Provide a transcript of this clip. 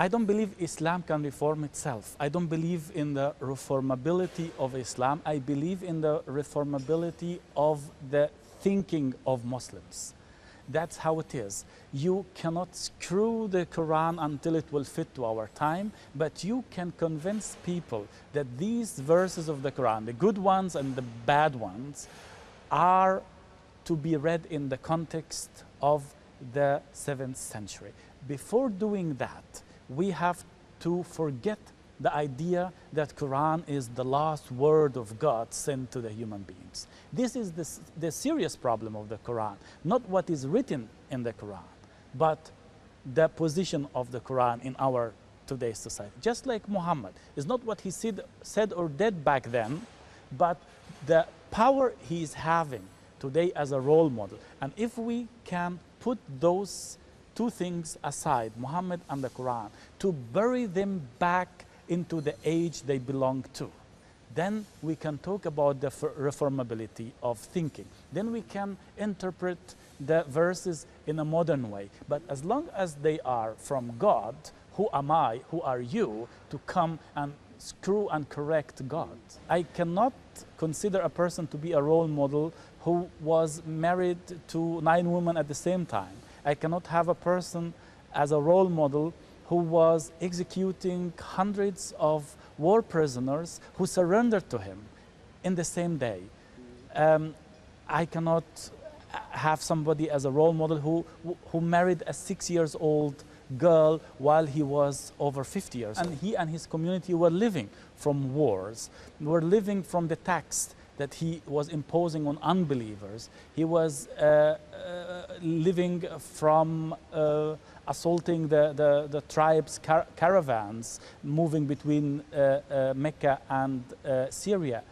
I don't believe Islam can reform itself. I don't believe in the reformability of Islam. I believe in the reformability of the thinking of Muslims. That's how it is. You cannot screw the Quran until it will fit to our time, but you can convince people that these verses of the Quran, the good ones and the bad ones, are to be read in the context of the 7th century. Before doing that, we have to forget the idea that Quran is the last word of God sent to the human beings. This is the serious problem of the Quran, not what is written in the Quran, but the position of the Quran in our today's society. Just like Muhammad, it's not what he said or did back then, but the power he is having today as a role model. And if we can put those two things aside, Muhammad and the Quran, to bury them back into the age they belong to, then we can talk about the reformability of thinking. Then we can interpret the verses in a modern way. But as long as they are from God, who am I, who are you, to come and screw and correct God? I cannot consider a person to be a role model who was married to 9 women at the same time. I cannot have a person as a role model who was executing hundreds of war prisoners who surrendered to him in the same day. I cannot have somebody as a role model who married a 6-year-old girl while he was over 50 years old. And he and his community were living from wars, were living from the tax that he was imposing on unbelievers. He was living from assaulting the tribes' caravans moving between Mecca and Syria.